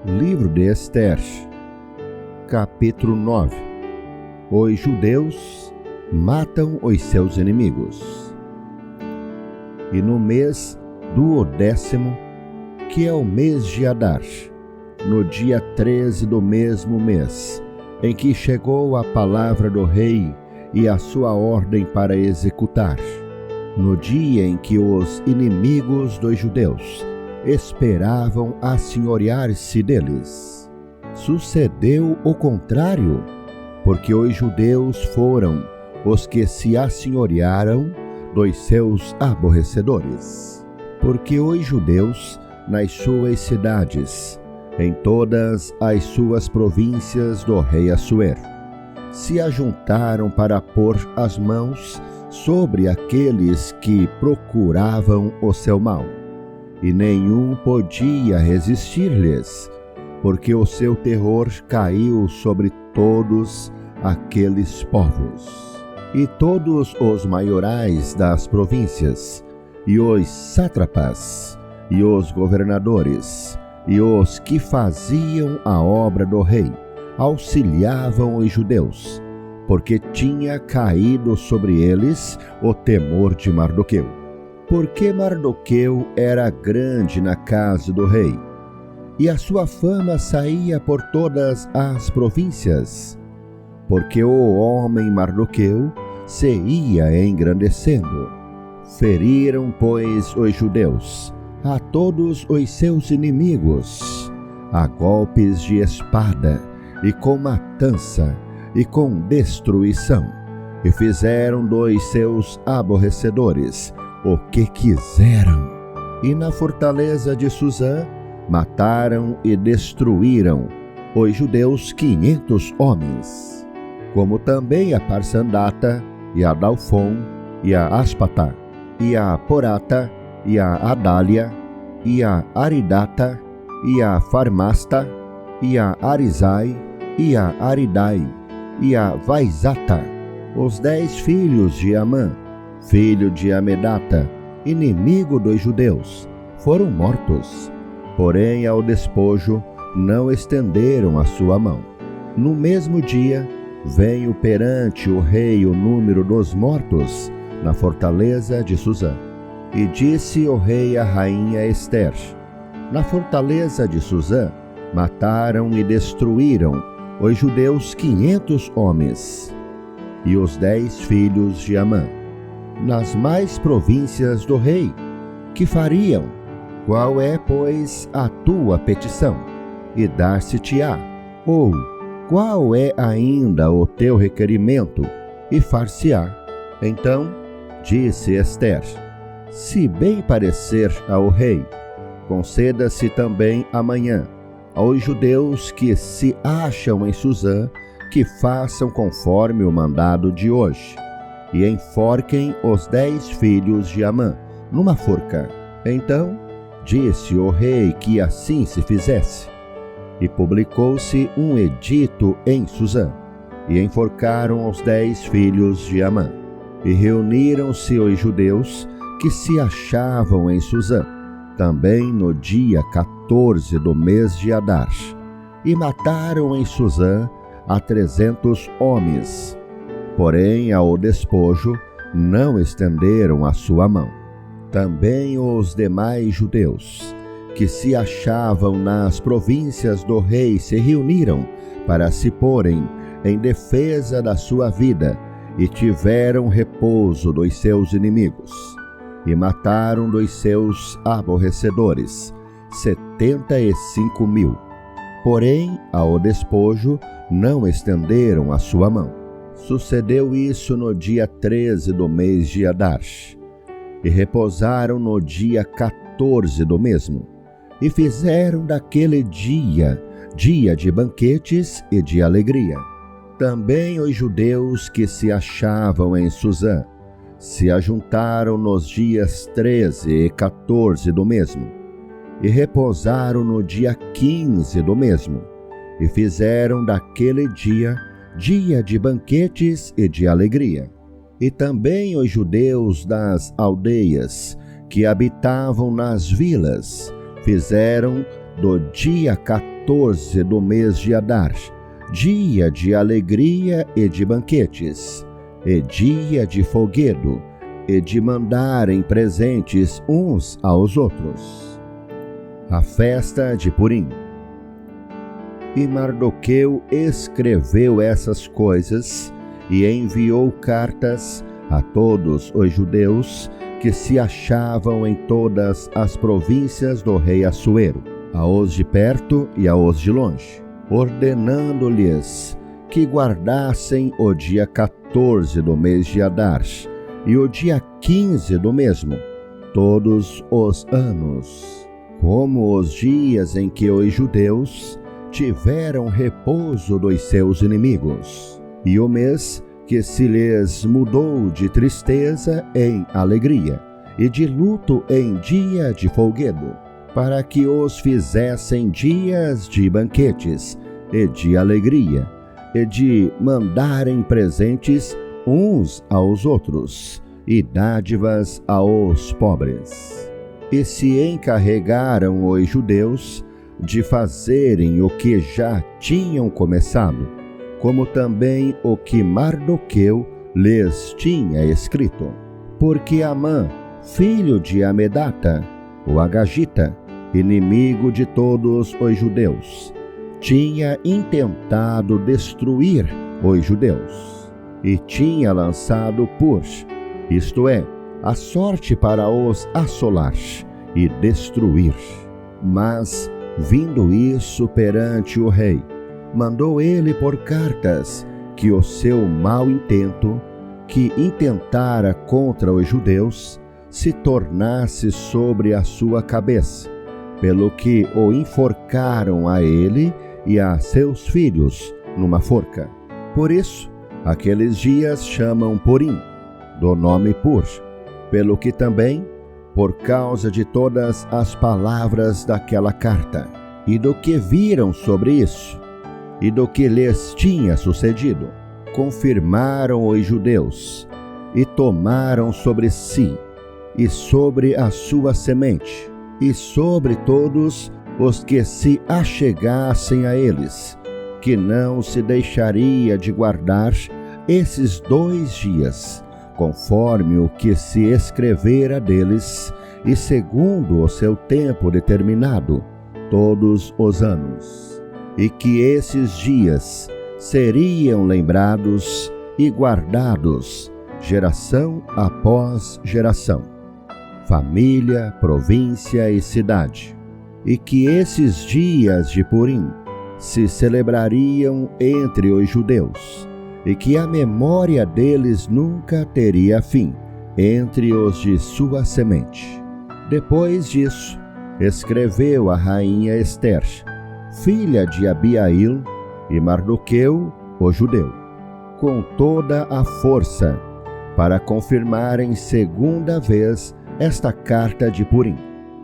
Livro de Ester, capítulo 9. Os judeus matam os seus inimigos. E no mês do 10º, que é o mês de Adar, no dia 13 do mesmo mês, em que chegou a palavra do rei e a sua ordem para executar, no dia em que os inimigos dos judeus esperavam assenhorear-se deles, sucedeu o contrário, porque os judeus foram os que se assenhorearam dos seus aborrecedores. Porque os judeus, nas suas cidades, em todas as suas províncias do rei Assuero, se ajuntaram para pôr as mãos sobre aqueles que procuravam o seu mal, e nenhum podia resistir-lhes, porque o seu terror caiu sobre todos aqueles povos. E todos os maiorais das províncias, e os sátrapas, e os governadores, e os que faziam a obra do rei, auxiliavam os judeus, porque tinha caído sobre eles o temor de Mardoqueu. Porque Mardoqueu era grande na casa do rei, e a sua fama saía por todas as províncias, porque o homem Mardoqueu se ia engrandecendo. Feriram, pois, os judeus a todos os seus inimigos, a golpes de espada, e com matança, e com destruição, e fizeram dos seus aborrecedores o que quiseram. E na fortaleza de Suzã mataram e destruíram os judeus 500 homens, como também a Parsandata, e a Dalfon, e a Aspatá, e a Porata, e a Adália, e a Aridata, e a Farmasta, e a Arizai, e a Aridai, e a Vaizata, os 10 filhos de Amã, filho de Amedata, inimigo dos judeus, foram mortos. Porém, ao despojo não estenderam a sua mão. No mesmo dia, veio perante o rei o número dos mortos na fortaleza de Suzã. E disse o rei à rainha Ester: na fortaleza de Suzã mataram e destruíram os judeus 500 homens, e os 10 filhos de Amã. Nas mais províncias do rei, que fariam? Qual é, pois, a tua petição? E dar-se-te-á. Ou, qual é ainda o teu requerimento? E far-se-á. Então, disse Ester: se bem parecer ao rei, conceda-se também amanhã aos judeus que se acham em Suzã, que façam conforme o mandado de hoje, e enforquem os 10 filhos de Amã numa forca. Então disse o rei que assim se fizesse. E publicou-se um edito em Suzã, e enforcaram os 10 filhos de Amã. E reuniram-se os judeus que se achavam em Suzã, também no dia 14 do mês de Adar, e mataram em Suzã a 300 homens. Porém, ao despojo, não estenderam a sua mão. Também os demais judeus, que se achavam nas províncias do rei, se reuniram para se porem em defesa da sua vida, e tiveram repouso dos seus inimigos, e mataram dos seus aborrecedores 75.000. Porém, ao despojo, não estenderam a sua mão. Sucedeu isso no dia 13 do mês de Adar, e repousaram no dia 14 do mesmo, e fizeram daquele dia de banquetes e de alegria. Também os judeus que se achavam em Suzã se ajuntaram nos dias 13 e 14 do mesmo, e repousaram no dia 15 do mesmo, e fizeram daquele dia de banquetes e de alegria. E também os judeus das aldeias que habitavam nas vilas fizeram do dia 14 14 do mês de Adar, dia de alegria e de banquetes, e dia de folguedo, e de mandarem presentes uns aos outros. A festa de Purim. E Mardoqueu escreveu essas coisas e enviou cartas a todos os judeus que se achavam em todas as províncias do rei Assuero, aos de perto e aos de longe, ordenando-lhes que guardassem o dia 14 do mês de Adar e o dia 15 do mesmo, todos os anos, como os dias em que os judeus tiveram repouso dos seus inimigos, e o mês que se lhes mudou de tristeza em alegria, e de luto em dia de folguedo, para que os fizessem dias de banquetes e de alegria, e de mandarem presentes uns aos outros, e dádivas aos pobres. E se encarregaram os judeus de fazerem o que já tinham começado, como também o que Mardoqueu lhes tinha escrito. Porque Amã, filho de Amedata, o Agagita, inimigo de todos os judeus, tinha intentado destruir os judeus, e tinha lançado isto é, a sorte para os assolar e destruir. Mas, vindo isso perante o rei, mandou ele por cartas que o seu mau intento, que intentara contra os judeus, se tornasse sobre a sua cabeça, pelo que o enforcaram a ele e a seus filhos numa forca. Por isso, aqueles dias chamam Purim, do nome Pur, pelo que também, por causa de todas as palavras daquela carta, e do que viram sobre isso, e do que lhes tinha sucedido, confirmaram os judeus, e tomaram sobre si, e sobre a sua semente, e sobre todos os que se achegassem a eles, que não se deixaria de guardar esses 2 dias, conforme o que se escrevera deles, e segundo o seu tempo determinado, todos os anos, e que esses dias seriam lembrados e guardados, geração após geração, família, província e cidade, e que esses dias de Purim se celebrariam entre os judeus, e que a memória deles nunca teria fim entre os de sua semente. Depois disso, escreveu a rainha Ester, filha de Abiail, e Mardoqueu, o judeu, com toda a força, para confirmarem segunda vez esta carta de Purim.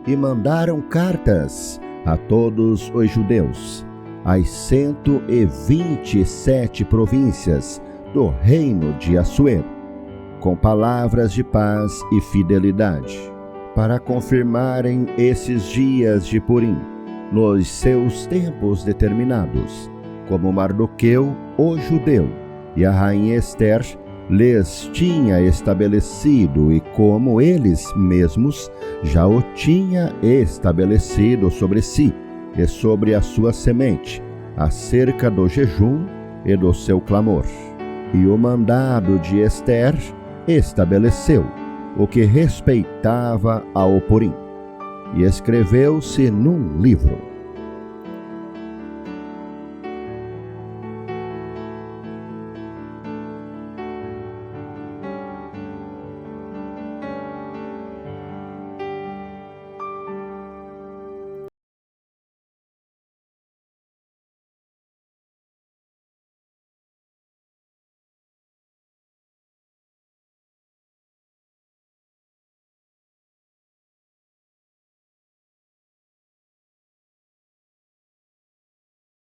E mandaram cartas a todos os judeus, as 127 províncias do reino de Assuero, com palavras de paz e fidelidade, para confirmarem esses dias de Purim, nos seus tempos determinados, como Mardoqueu, o judeu, e a rainha Ester lhes tinha estabelecido, e como eles mesmos já o tinha estabelecido sobre si e sobre a sua semente, acerca do jejum e do seu clamor. E o mandado de Ester estabeleceu o que respeitava ao Purim, e escreveu-se num livro.